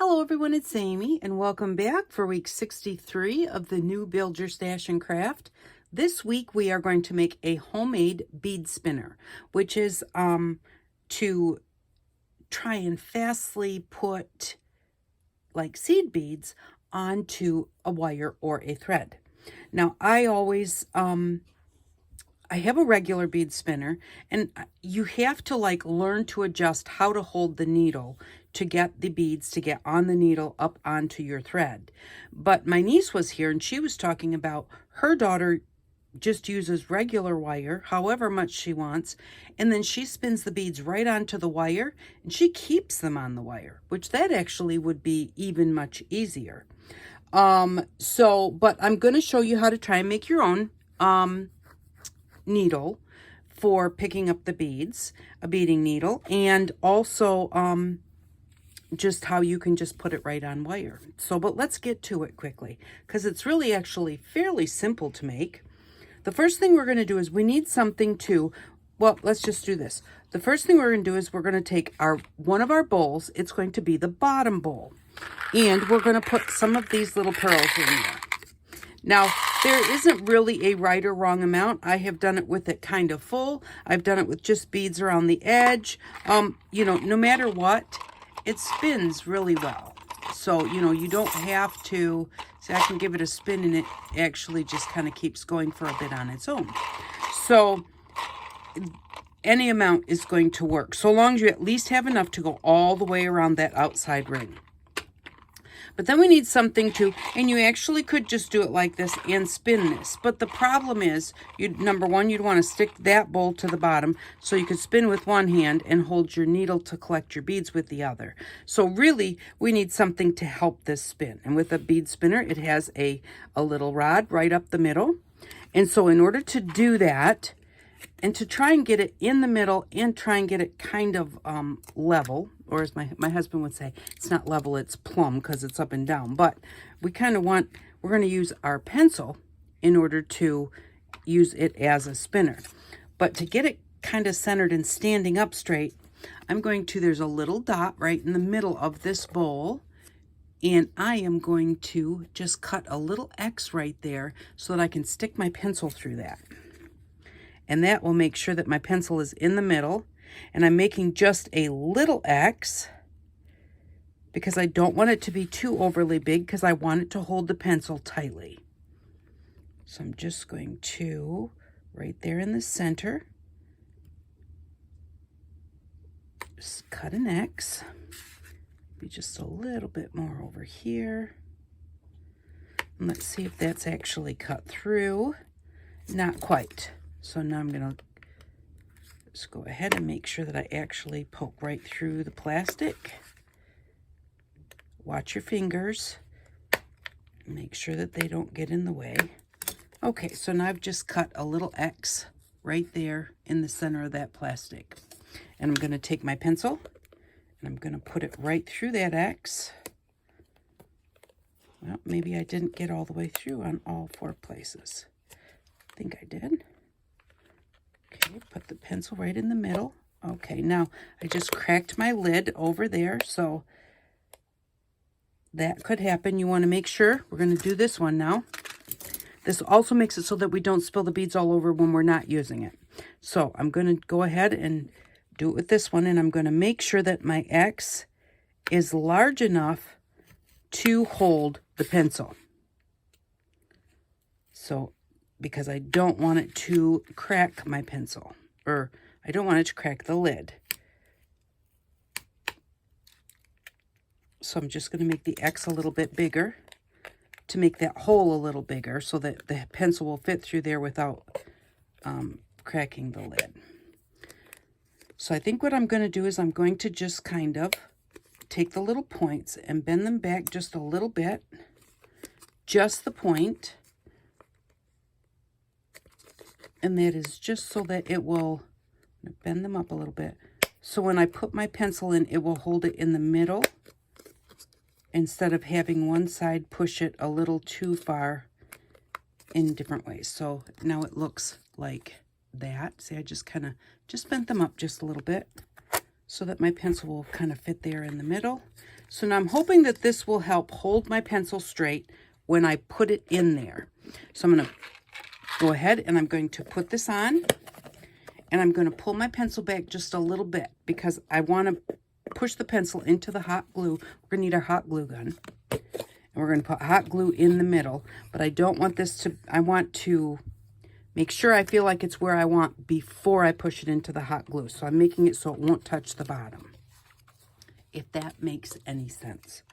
Hello everyone, it's Amy and welcome back for week 63 of the new Build Your Stash and Craft. This week we are going to make a homemade bead spinner, which is to try and fastly put like seed beads onto a wire or a thread. Now I always I have a regular bead spinner, and you have to learn to adjust how to hold the needle to get the beads to get on the needle up onto your thread. But my niece was here and she was talking about her daughter just uses regular wire, however much she wants, and then she spins the beads right onto the wire and she keeps them on the wire, which that actually would be even much easier. But I'm going to show you how to try and make your own needle for picking up the beads, a beading needle, and also just how you can just put it right on wire. But let's get to it quickly because it's really actually fairly simple to make. The first thing we're going to do is we need something to, well, let's just do this. The first thing we're going to do is we're going to take one of our bowls. It's going to be the bottom bowl, and we're going to put some of these little pearls in there. Now, there isn't really a right or wrong amount. I have done it with it kind of full. I've done it with just beads around the edge. No matter what, it spins really well. So, you don't have to, see, I can give it a spin and it actually just kind of keeps going for a bit on its own. So, any amount is going to work, so long as you at least have enough to go all the way around that outside ring. But then we need something and you actually could just do it like this and spin this. But the problem is, number one, you'd want to stick that bowl to the bottom so you could spin with one hand and hold your needle to collect your beads with the other. So really, we need something to help this spin. And with a bead spinner, it has a little rod right up the middle. And so in order to do that, and to try and get it in the middle and try and get it kind of level, or as my husband would say, it's not level, it's plumb because it's up and down. But we kind of we're going to use our pencil in order to use it as a spinner. But to get it kind of centered and standing up straight, there's a little dot right in the middle of this bowl. And I am going to just cut a little X right there so that I can stick my pencil through that. And that will make sure that my pencil is in the middle. And I'm making just a little X because I don't want it to be too overly big because I want it to hold the pencil tightly. So I'm just going to, right there in the center, just cut an X. Be just a little bit more over here. And let's see if that's actually cut through. Not quite. So now I'm going to just go ahead and make sure that I actually poke right through the plastic. Watch your fingers. Make sure that they don't get in the way. Okay, so now I've just cut a little X right there in the center of that plastic. And I'm going to take my pencil and I'm going to put it right through that X. Well, maybe I didn't get all the way through on all 4 places. I think I did. Okay, put the pencil right in the middle. Okay, now I just cracked my lid over there, so that could happen. You want to make sure, we're going to do this one now. This also makes it so that we don't spill the beads all over when we're not using it. So I'm going to go ahead and do it with this one, and I'm going to make sure that my X is large enough to hold the pencil. So because I don't want it to crack my pencil, or I don't want it to crack the lid. So I'm just going to make the X a little bit bigger to make that hole a little bigger so that the pencil will fit through there without cracking the lid. So I think what I'm going to do is I'm going to just kind of take the little points and bend them back just a little bit, just the point. And that is just so that it will bend them up a little bit. So when I put my pencil in, it will hold it in the middle instead of having one side push it a little too far in different ways. So now it looks like that. See, I just bent them up just a little bit so that my pencil will kind of fit there in the middle. So now I'm hoping that this will help hold my pencil straight when I put it in there. So I'm going to go ahead and I'm going to put this on, and I'm going to pull my pencil back just a little bit because I want to push the pencil into the hot glue. We're going to need our hot glue gun. And we're going to put hot glue in the middle, but I don't want this to, I want to make sure I feel like it's where I want before I push it into the hot glue. So I'm making it so it won't touch the bottom, if that makes any sense.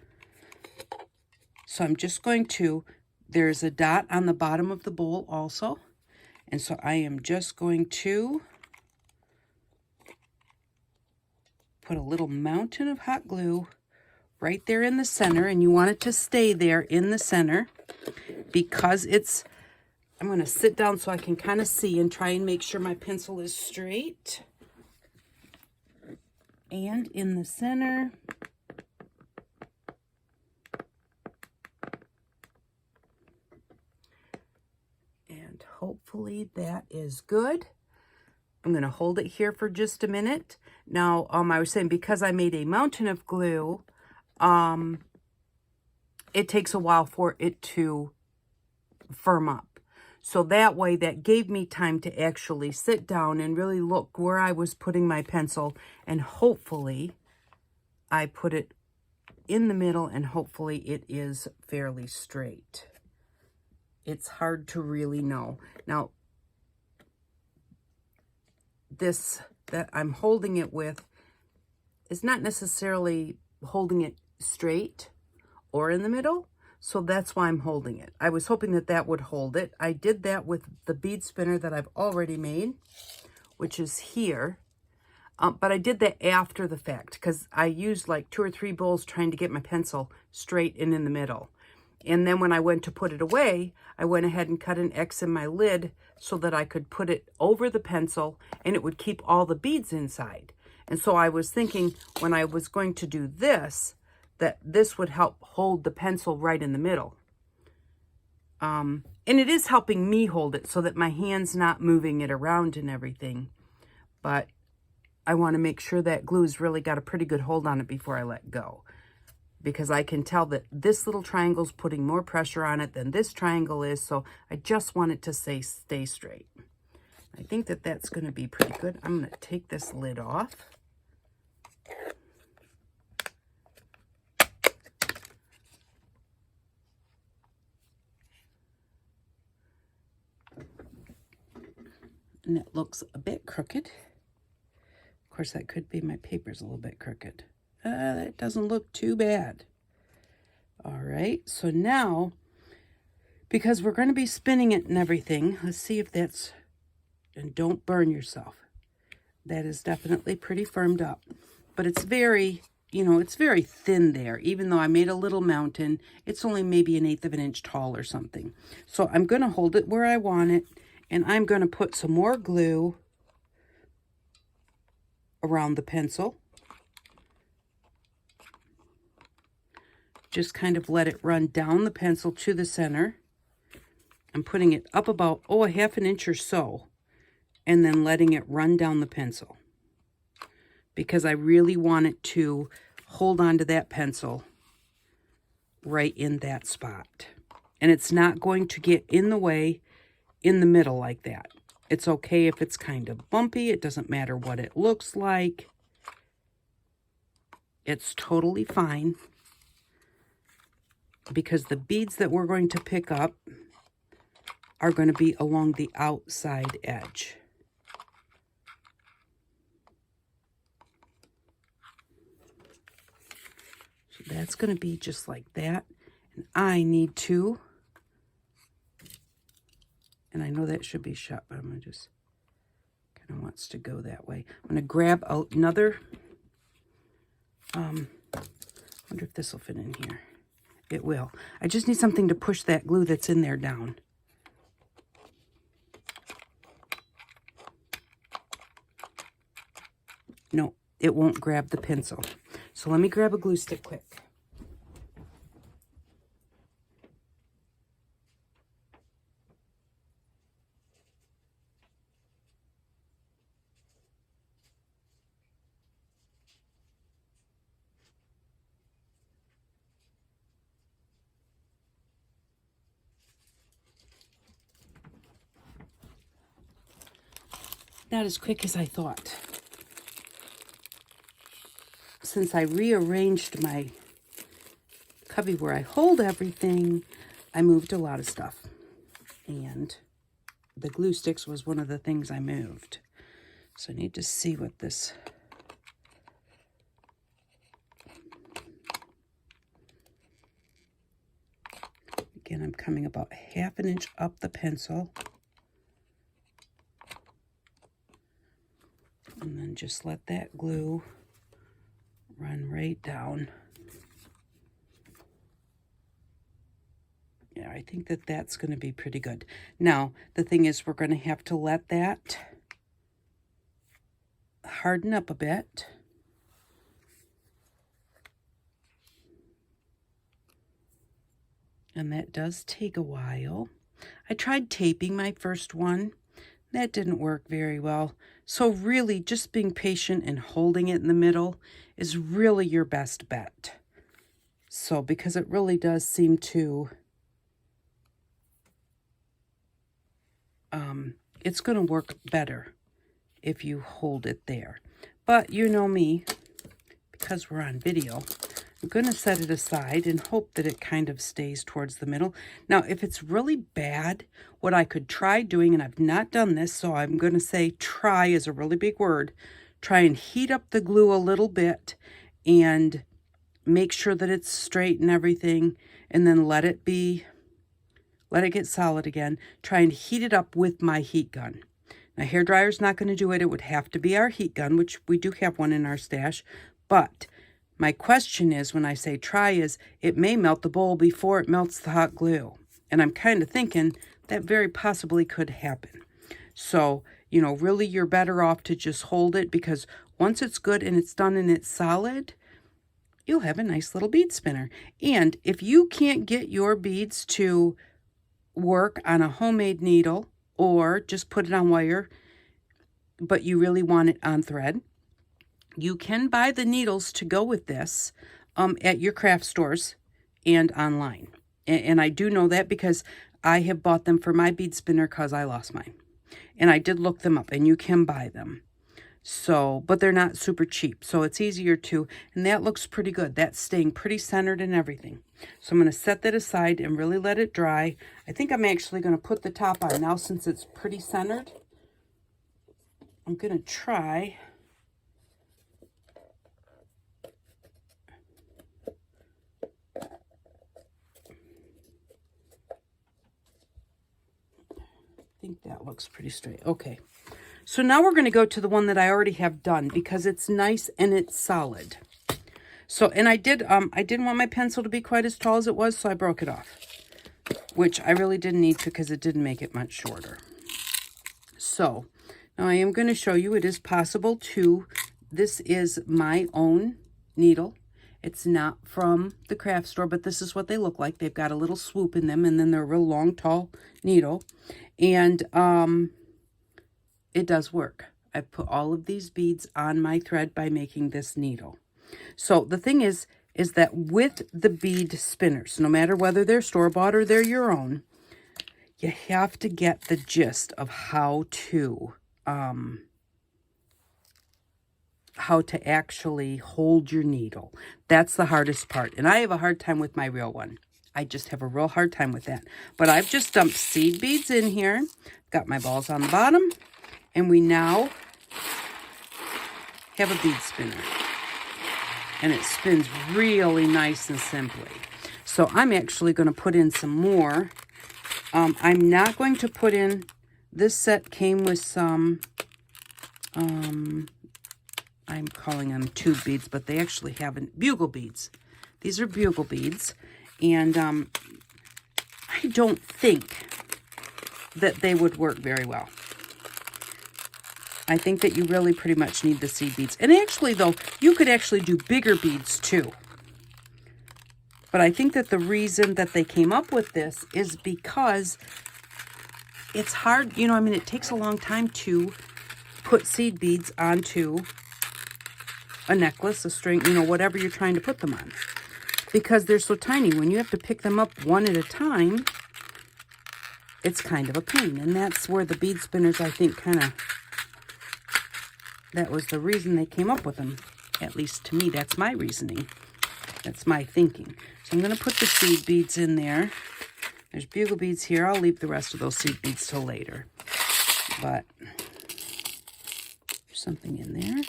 So I'm just going to, there's a dot on the bottom of the bowl also. And so I am just going to put a little mountain of hot glue right there in the center. And you want it to stay there in the center because it's, I'm going to sit down so I can kind of see and try and make sure my pencil is straight. And in the center. And hopefully that is good. I'm going to hold it here for just a minute. Now, I was saying because I made a mountain of glue, it takes a while for it to firm up. So that way, that gave me time to actually sit down and really look where I was putting my pencil. And hopefully, I put it in the middle, and hopefully it is fairly straight. It's hard to really know. Now, this that I'm holding it with is not necessarily holding it straight or in the middle. So that's why I'm holding it. I was hoping that that would hold it. I did that with the bead spinner that I've already made, which is here. But I did that after the fact because I used like 2 or 3 bowls trying to get my pencil straight and in the middle. And then when I went to put it away, I went ahead and cut an X in my lid so that I could put it over the pencil and it would keep all the beads inside. And so I was thinking when I was going to do this, that this would help hold the pencil right in the middle. And it is helping me hold it so that my hand's not moving it around and everything. But I want to make sure that glue's really got a pretty good hold on it before I let go. Because I can tell that this little triangle's putting more pressure on it than this triangle is. So I just want it to stay straight. I think that that's going to be pretty good. I'm going to take this lid off. And it looks a bit crooked. Of course, that could be my paper's a little bit crooked. That doesn't look too bad. All right, so now, because we're going to be spinning it and everything, let's see if that's, and don't burn yourself. That is definitely pretty firmed up. But it's very, you know, it's very thin there. Even though I made a little mountain, it's only maybe 1/8 of an inch tall or something. So I'm going to hold it where I want it. And I'm going to put some more glue around the pencil. Just kind of let it run down the pencil to the center. I'm putting it up about, a 1/2 inch or so. And then letting it run down the pencil. Because I really want it to hold on to that pencil right in that spot. And it's not going to get in the way in the middle like that. It's okay if it's kind of bumpy. It doesn't matter what it looks like. It's totally fine because the beads that we're going to pick up are going to be along the outside edge. So that's going to be just like that. And I need to, and I know that should be shut, but I'm going to just kind of wants to go that way. I'm going to grab another, wonder if this will fit in here. It will. I just need something to push that glue that's in there down. No, it won't grab the pencil. So let me grab a glue stick quick. not as quick as I thought. Since I rearranged my cubby where I hold everything, I moved a lot of stuff. And the glue sticks was one of the things I moved. So I need to see what this... Again, I'm coming about 1/2 inch up the pencil. And then just let that glue run right down. Yeah, I think that that's going to be pretty good. Now, the thing is, we're going to have to let that harden up a bit. And that does take a while. I tried taping my first one. That didn't work very well. So really, just being patient and holding it in the middle is really your best bet. So, because it really does seem to... it's going to work better if you hold it there. But you know me, because we're on video, I'm going to set it aside and hope that it kind of stays towards the middle. Now, if it's really bad, what I could try doing, and I've not done this, so I'm going to say try is a really big word. Try and heat up the glue a little bit and make sure that it's straight and everything, and then let it get solid again. Try and heat it up with my heat gun. Now, hairdryer's not going to do it. It would have to be our heat gun, which we do have one in our stash. But my question is, when I say try, is it may melt the bowl before it melts the hot glue. And I'm kind of thinking that very possibly could happen. So, you know, really you're better off to just hold it, because once it's good and it's done and it's solid, you'll have a nice little bead spinner. And if you can't get your beads to work on a homemade needle, or just put it on wire, but you really want it on thread, you can buy the needles to go with this at your craft stores and online. And I do know that because I have bought them for my bead spinner because I lost mine. And I did look them up, and you can buy them. So, but they're not super cheap, so it's easier to, and that looks pretty good. That's staying pretty centered and everything. So I'm going to set that aside and really let it dry. I think I'm actually going to put the top on now since it's pretty centered. I'm going to try. I think that looks pretty straight. Okay. So now we're going to go to the one that I already have done, because it's nice and it's solid. So, and I didn't want my pencil to be quite as tall as it was, so I broke it off, which I really didn't need to, because it didn't make it much shorter. So now I am going to show you it is possible to, this is my own needle. It's not from the craft store, but this is what they look like. They've got a little swoop in them, and then they're a real long, tall needle. And, it does work. I put all of these beads on my thread by making this needle. So the thing is that with the bead spinners, no matter whether they're store-bought or they're your own, you have to get the gist of how to actually hold your needle. That's the hardest part. And I have a hard time with my real one. I just have a real hard time with that. But I've just dumped seed beads in here. Got my balls on the bottom. And we now have a bead spinner. And it spins really nice and simply. So I'm actually going to put in some more. I'm not going to put in, this set came with some, I'm calling them tube beads, but they actually have bugle beads. These are bugle beads. And I don't think that they would work very well. I think that you really pretty much need the seed beads. And actually, though, you could actually do bigger beads, too. But I think that the reason that they came up with this is because it's hard. You know, I mean, it takes a long time to put seed beads onto a necklace, a string, you know, whatever you're trying to put them on. Because they're so tiny. When you have to pick them up one at a time, it's kind of a pain. And that's where the bead spinners, I think, kind of that was the reason they came up with them. At least to me, that's my reasoning. That's my thinking. So I'm going to put the seed beads in there. There's bugle beads here. I'll leave the rest of those seed beads till later. But there's something in there.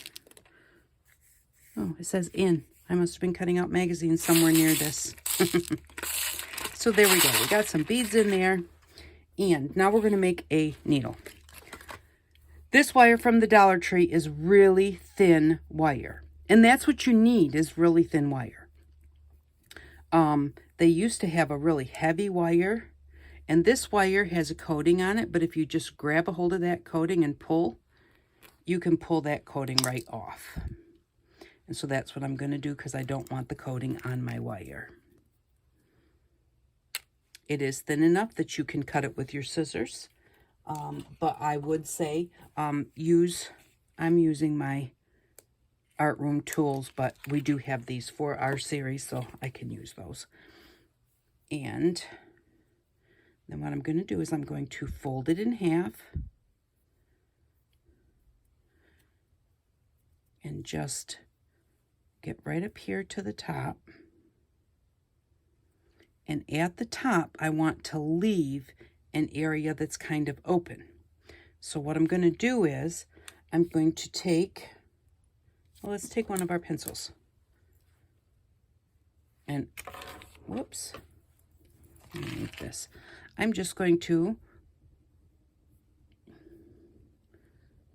Oh, it says in. I must have been cutting out magazines somewhere near this. So there we go. We got some beads in there. And now we're going to make a needle. This wire from the Dollar Tree is really thin wire. And that's what you need, is really thin wire. They used to have a really heavy wire. And this wire has a coating on it. But if you just grab a hold of that coating and pull, you can pull that coating right off. And so that's what I'm going to do, because I don't want the coating on my wire. It is thin enough that you can cut it with your scissors. But I would say I'm using my art room tools, but we do have these for our series, so I can use those. And then what I'm going to do is I'm going to fold it in half and just get right up here to the top. And at the top, I want to leave an area that's kind of open. So what I'm going to do is I'm going to take, well, let's take one of our pencils. And, whoops, let me move this. I'm just going to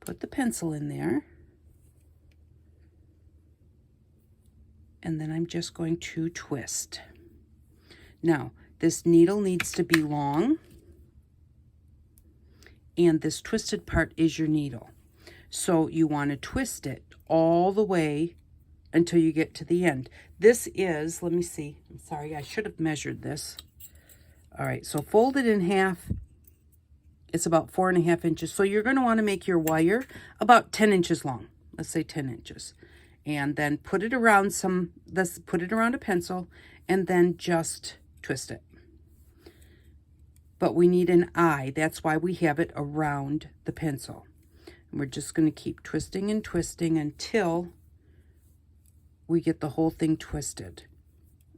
put the pencil in there. And then I'm just going to twist. Now, this needle needs to be long, and this twisted part is your needle. So you want to twist it all the way until you get to the end. This is, let me see, I'm sorry, I should have measured this. All right, so fold it in half. It's about 4.5 inches. So you're going to want to make your wire about 10 inches long. Let's say 10 inches. And then put it around put it around a pencil, and then just twist it. But we need an eye. That's why we have it around the pencil. And we're just going to keep twisting and twisting until we get the whole thing twisted.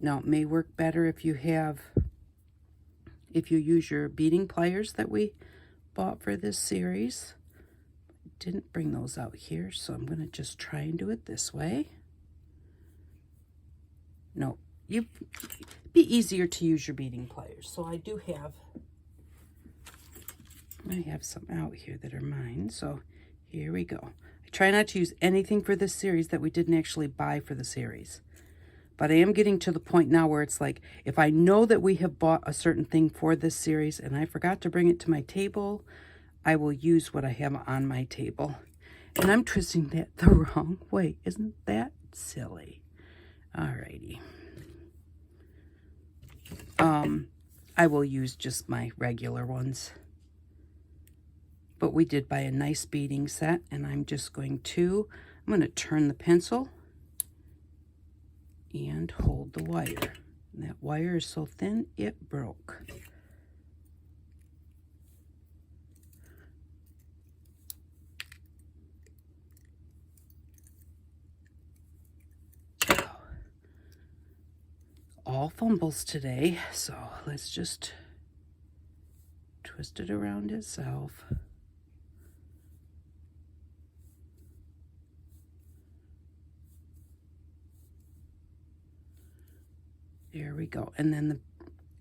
Now, it may work better if you use your beading pliers that we bought for this series. Didn't bring those out here, so I'm going to just try and do it this way. No, it'd be easier to use your beading pliers. So I have some out here that are mine. So here we go. I try not to use anything for this series that we didn't actually buy for the series. But I am getting to the point now where it's like, if I know that we have bought a certain thing for this series and I forgot to bring it to my table, I will use what I have on my table. And I'm twisting that the wrong way. Isn't that silly? Alrighty. I will use just my regular ones. But we did buy a nice beading set, and I'm going to turn the pencil and hold the wire. And that wire is so thin, it broke. All fumbles today, so let's just twist it around itself. There we go. And then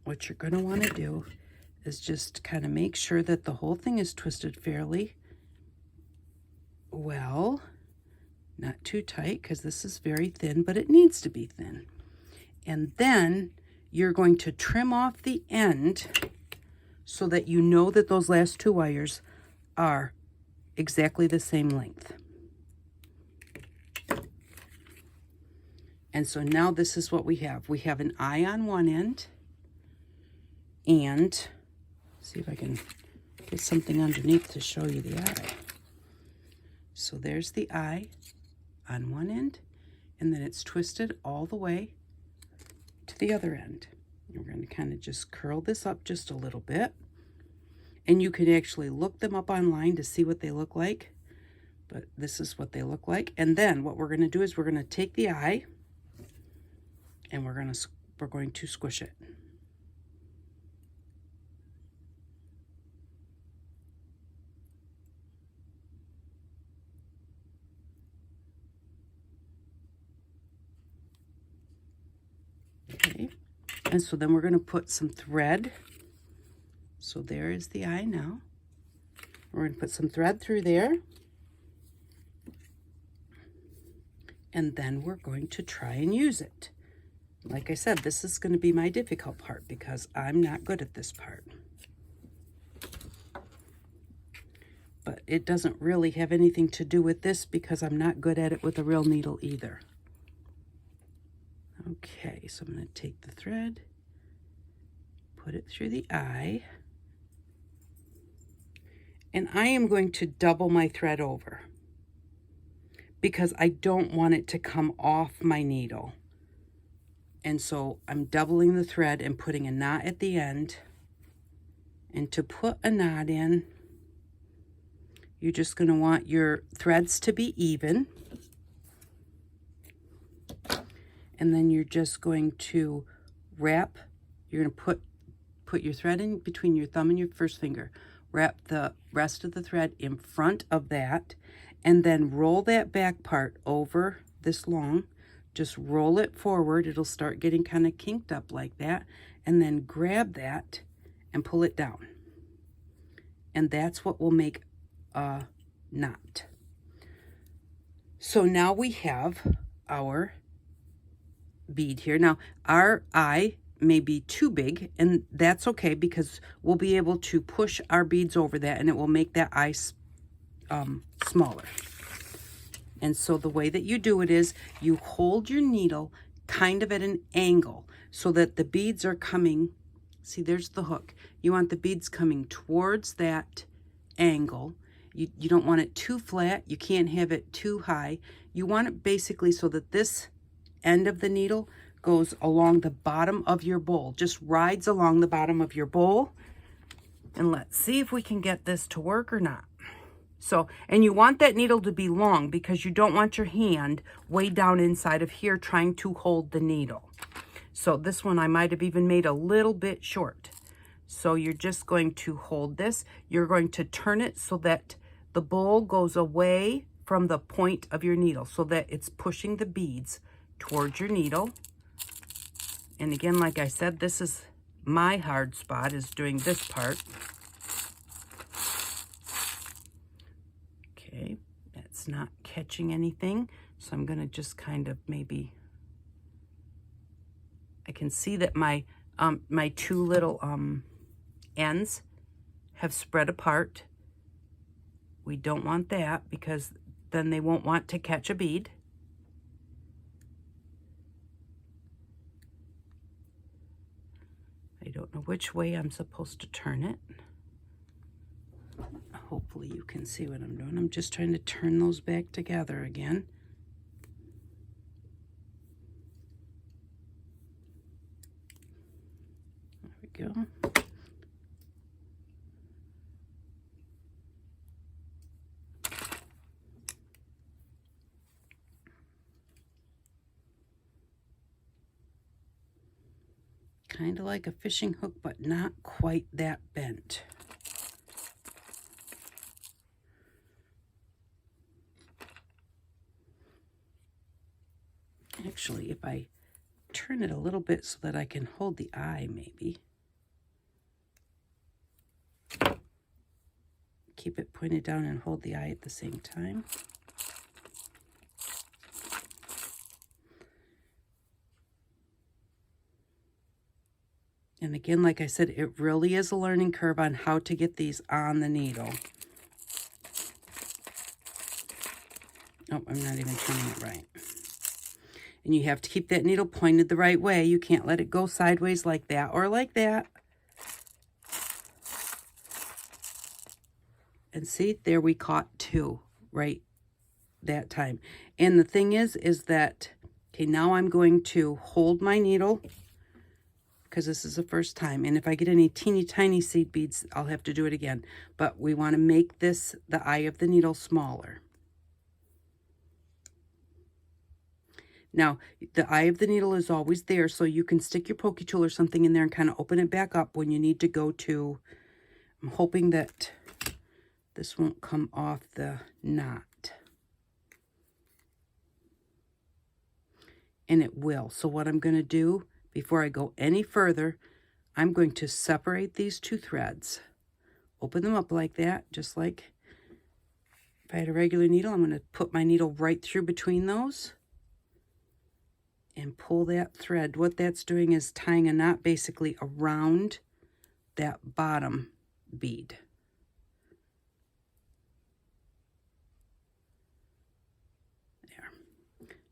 what you're going to want to do is just kind of make sure that the whole thing is twisted fairly well. Not too tight, because this is very thin, but it needs to be thin. And then you're going to trim off the end so that you know that those last two wires are exactly the same length. And so now this is what we have. We have an eye on one end, and see if I can get something underneath to show you the eye. So there's the eye on one end, and then it's twisted all the way to the other end. We're going to kind of just curl this up just a little bit. And you can actually look them up online to see what they look like. but this is what they look like. And then what we're going to do is we're going to take the eye and we're going to squish it. Okay, and so then we're going to put some thread. So there is the eye now. We're going to put some thread through there. And then we're going to try and use it. Like I said, this is going to be my difficult part because I'm not good at this part. But it doesn't really have anything to do with this because I'm not good at it with a real needle either. Okay, so I'm going to take the thread, put it through the eye, and I am going to double my thread over because I don't want it to come off my needle. And so I'm doubling the thread and putting a knot at the end. And to put a knot in, you're just going to want your threads to be even. And then you're just going to wrap, you're going to put your thread in between your thumb and your first finger. Wrap the rest of the thread in front of that, and then roll that back part over this long. Just roll it forward. It'll start getting kind of kinked up like that. And then grab that and pull it down. And that's what will make a knot. So now we have our bead here. Now our eye may be too big, and that's okay because we'll be able to push our beads over that and it will make that eye smaller. And so the way that you do it is you hold your needle kind of at an angle so that the beads are coming, see there's the hook. You want the beads coming towards that angle. You don't want it too flat. You can't have it too high. You want it basically so that this end of the needle goes along the bottom of your bowl, just rides along the bottom of your bowl. And let's see if we can get this to work or not. So, and you want that needle to be long because you don't want your hand way down inside of here trying to hold the needle. So this one I might have even made a little bit short. So you're just going to hold this. You're going to turn it so that the bowl goes away from the point of your needle so that it's pushing the beads towards your needle. And again, like I said, this is my hard spot, is doing this part. Okay, that's not catching anything. So I'm going to just kind of maybe, I can see that my my two little ends have spread apart. We don't want that because then they won't want to catch a bead. I don't know which way I'm supposed to turn it. Hopefully you can see what I'm doing. I'm just trying to turn those back together again. There we go. Kind of like a fishing hook, but not quite that bent. Actually, if I turn it a little bit so that I can hold the eye, maybe. Keep it pointed down and hold the eye at the same time. And again, like I said, it really is a learning curve on how to get these on the needle. Oh, I'm not even turning it right. And you have to keep that needle pointed the right way. You can't let it go sideways like that or like that. And see, there we caught two right that time. And the thing is that, okay, now I'm going to hold my needle because this is the first time. And if I get any teeny tiny seed beads, I'll have to do it again. But we want to make this, the eye of the needle, smaller. Now, the eye of the needle is always there, so you can stick your pokey tool or something in there and kind of open it back up when you need to go to, I'm hoping that this won't come off the knot. And it will. So what I'm going to do before I go any further, I'm going to separate these two threads. Open them up like that, just like if I had a regular needle. I'm going to put my needle right through between those and pull that thread. What that's doing is tying a knot basically around that bottom bead. There.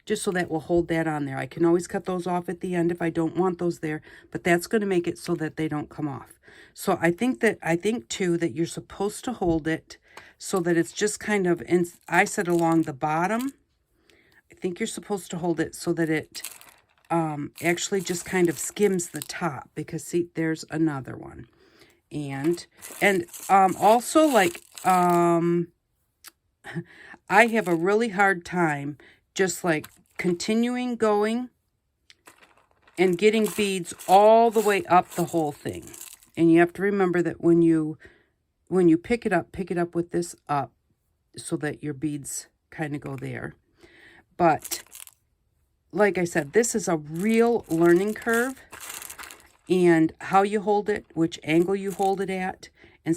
Just so that will hold that on there. I can always cut those off at the end if I don't want those there, but that's going to make it so that they don't come off. So I think too that you're supposed to hold it so that it's just kind of, I said along the bottom. I think you're supposed to hold it so that it actually just kind of skims the top, because see, there's another one. And also, like, I have a really hard time just like continuing going and getting beads all the way up the whole thing. And you have to remember that when you pick it up with this up so that your beads kind of go there. But like I said, this is a real learning curve, and how you hold it, which angle you hold it at, and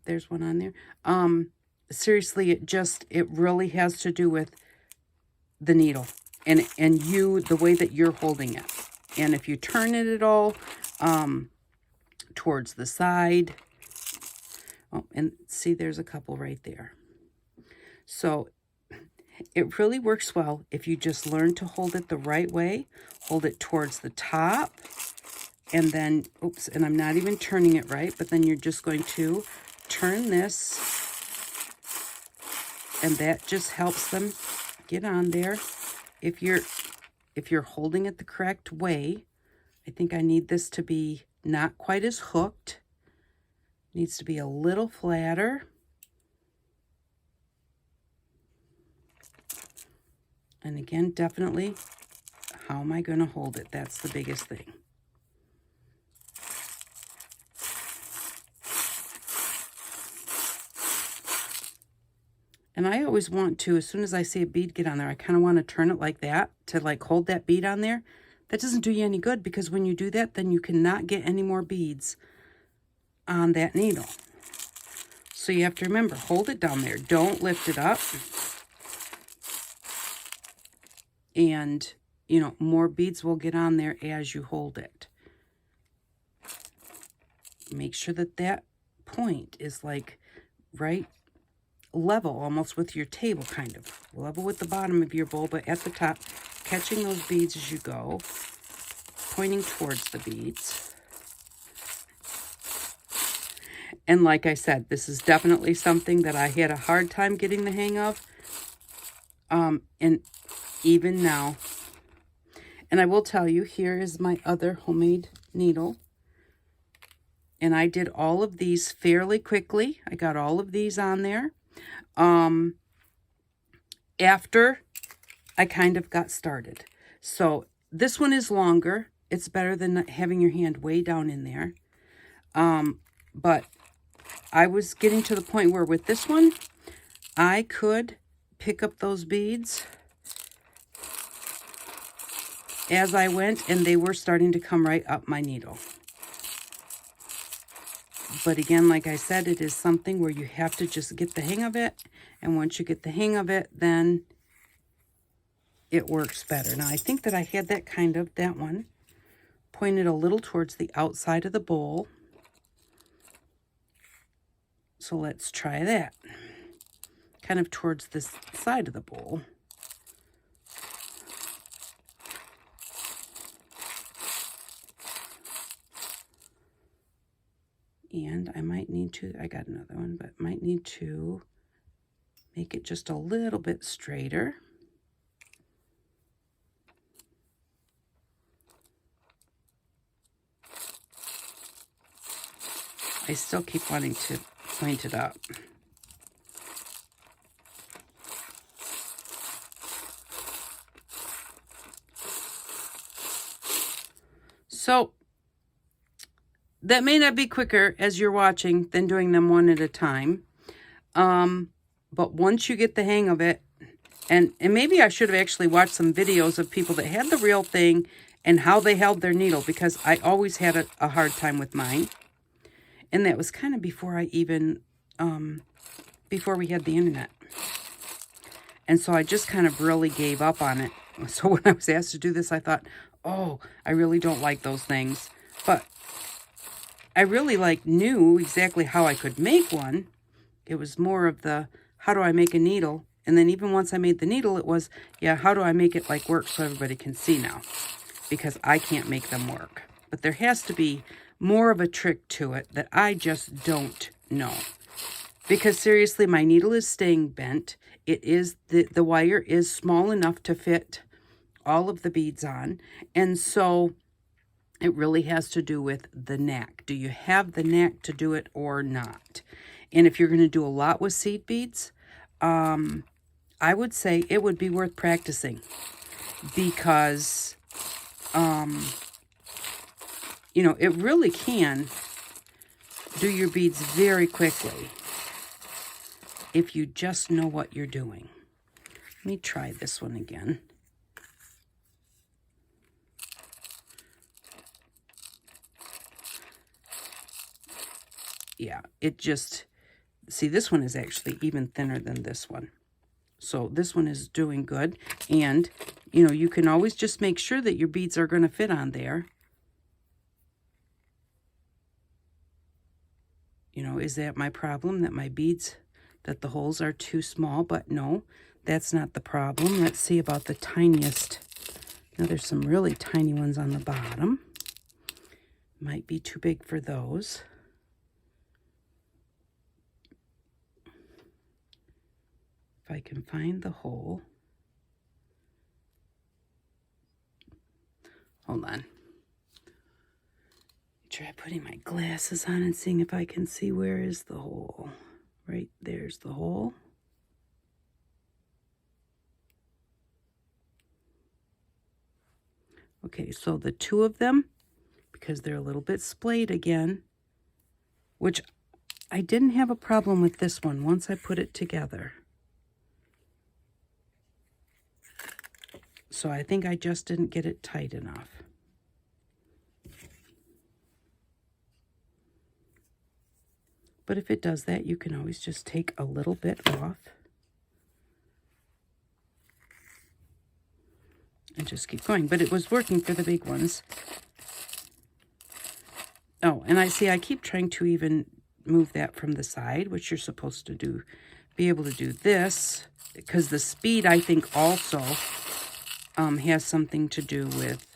there's one on there. Seriously, it really has to do with the needle and the way that you're holding it. And if you turn it at all towards the side, oh, and see, there's a couple right there. So it really works well if you just learn to hold it the right way. Hold it towards the top, and then, oops, and I'm not even turning it right, but then you're just going to turn this, and that just helps them get on there. If you're holding it the correct way, I think I need this to be not quite as hooked. It needs to be a little flatter. And again, definitely, how am I going to hold it? That's the biggest thing. And I always want to, as soon as I see a bead get on there, I kind of want to turn it like that to like hold that bead on there. That doesn't do you any good, because when you do that, then you cannot get any more beads on that needle. So you have to remember, hold it down there. Don't lift it up. And, you know, more beads will get on there as you hold it. Make sure that that point is like right level, almost with your table, kind of level with the bottom of your bowl, but at the top, catching those beads as you go, pointing towards the beads. And like I said, this is definitely something that I had a hard time getting the hang of, and even now. And I will tell you, here is my other homemade needle, and I did all of these fairly quickly. I got all of these on there after I kind of got started. So this one is longer. It's better than having your hand way down in there. But I was getting to the point where with this one, I could pick up those beads as I went, and they were starting to come right up my needle. But again, like I said, it is something where you have to just get the hang of it. And once you get the hang of it, then it works better. Now, I think that I had that one pointed a little towards the outside of the bowl. So let's try that. Kind of towards this side of the bowl. And I might need to, I got another one, but might need to make it just a little bit straighter. I still keep wanting to point it up. So that may not be quicker as you're watching than doing them one at a time. But once you get the hang of it, and maybe I should have actually watched some videos of people that had the real thing and how they held their needle, because I always had a hard time with mine. And that was kind of before I even, before we had the internet. And so I just kind of really gave up on it. So when I was asked to do this, I thought, oh, I really don't like those things. But I really knew exactly how I could make one. It was more of the, how do I make a needle? And then even once I made the needle, it was, yeah, how do I make it work so everybody can see now? Because I can't make them work. But there has to be more of a trick to it that I just don't know. Because seriously, my needle is staying bent. It is, the wire is small enough to fit all of the beads on. And so it really has to do with the knack. Do you have the knack to do it or not? And if you're going to do a lot with seed beads, I would say it would be worth practicing, because, you know, it really can do your beads very quickly if you just know what you're doing. Let me try this one again. Yeah, it just, see, this one is actually even thinner than this one. So this one is doing good. And, you know, you can always just make sure that your beads are going to fit on there. You know, is that my problem, that my beads, that the holes are too small? But no, that's not the problem. Let's see about the tiniest. Now there's some really tiny ones on the bottom. Might be too big for those. If I can find the hole. Hold on. Try putting my glasses on and seeing if I can see where is the hole. Right there's the hole. Okay, so the two of them, because they're a little bit splayed again, which I didn't have a problem with this one once I put it together. So I think I just didn't get it tight enough. But if it does that, you can always just take a little bit off. And just keep going. But it was working for the big ones. Oh, and I see I keep trying to even move that from the side, which you're supposed to do. Be able to do this, because the speed, I think, also has something to do with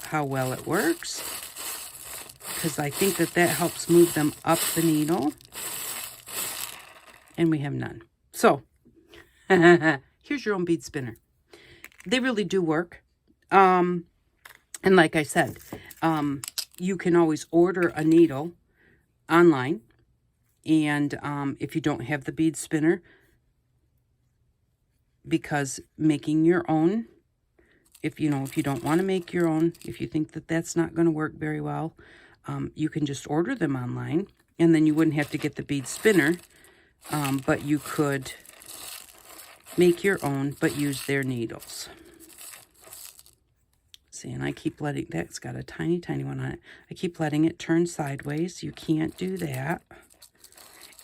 how well it works, because I think that helps move them up the needle, and we have none. So here's your own bead spinner. They really do work, and like I said, you can always order a needle online, and if you don't have the bead spinner, because making your own, if you don't want to make your own, if you think that that's not going to work very well, you can just order them online, and then you wouldn't have to get the bead spinner, but you could make your own, but use their needles. See, and I keep letting, that's got a tiny, tiny one on it. I keep letting it turn sideways. You can't do that.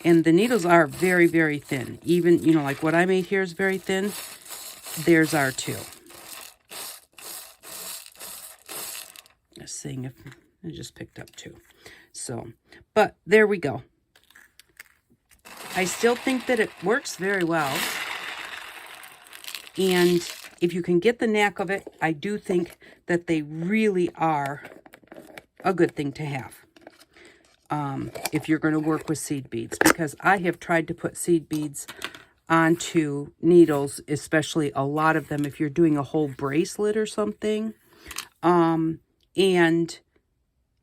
And the needles are very, very thin. Even, like what I made here is very thin. Theirs are too. Just seeing if I just picked up two. So, but there we go. I still think that it works very well. And if you can get the knack of it, I do think that they really are a good thing to have. If you're going to work with seed beads, because I have tried to put seed beads onto needles, especially a lot of them if you're doing a whole bracelet or something, and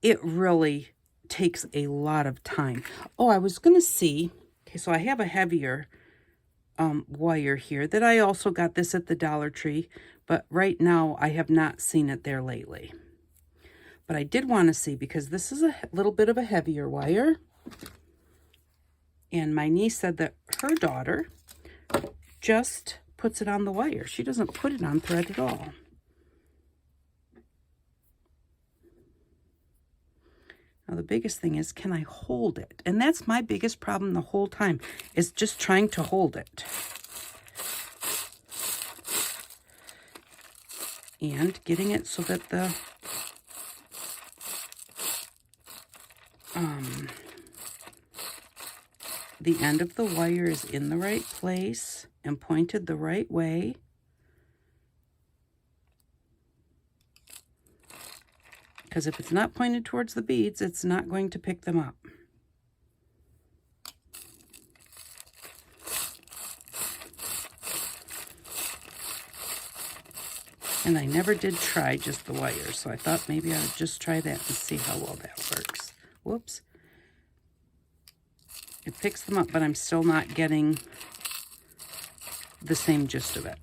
it really takes a lot of time. Oh, I was going to see, okay, so I have a heavier wire here that I also got this at the Dollar Tree, but right now I have not seen it there lately. But I did want to see, because this is a little bit of a heavier wire. And my niece said that her daughter just puts it on the wire. She doesn't put it on thread at all. Now the biggest thing is, can I hold it? And that's my biggest problem the whole time, is just trying to hold it. And getting it so that the end of the wire is in the right place and pointed the right way. Because if it's not pointed towards the beads, it's not going to pick them up. And I never did try just the wire, so I thought maybe I would just try that and see how well that works. Whoops. It picks them up, but I'm still not getting the same gist of it.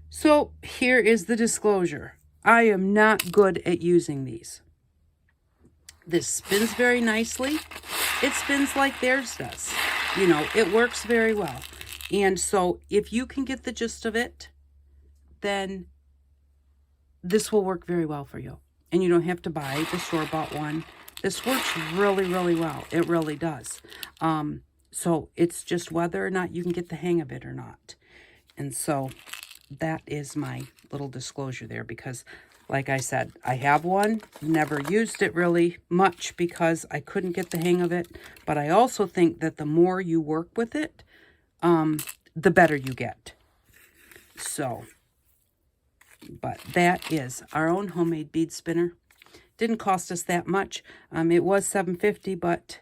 So here is the disclosure. I am not good at using these. This spins very nicely. It spins like theirs does. You know, it works very well. And so if you can get the gist of it, then this will work very well for you. And you don't have to buy the store-bought one. This works really, really well. It really does. So it's just whether or not you can get the hang of it or not. And so that is my little disclosure there, because like I said, I have one, never used it really much because I couldn't get the hang of it. But I also think that the more you work with it, the better you get. So, but that is our own homemade bead spinner. Didn't cost us that much. It was $7.50, but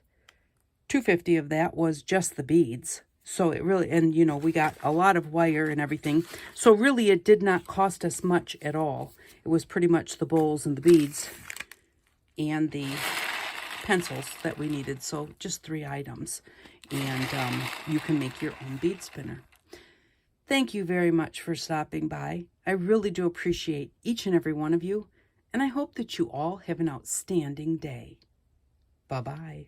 $2.50 of that was just the beads. So it really, and you know, we got a lot of wire and everything. So really it did not cost us much at all. It was pretty much the bowls and the beads and the pencils that we needed. So just 3 items. And you can make your own bead spinner. Thank you very much for stopping by. I really do appreciate each and every one of you. And I hope that you all have an outstanding day. Bye-bye.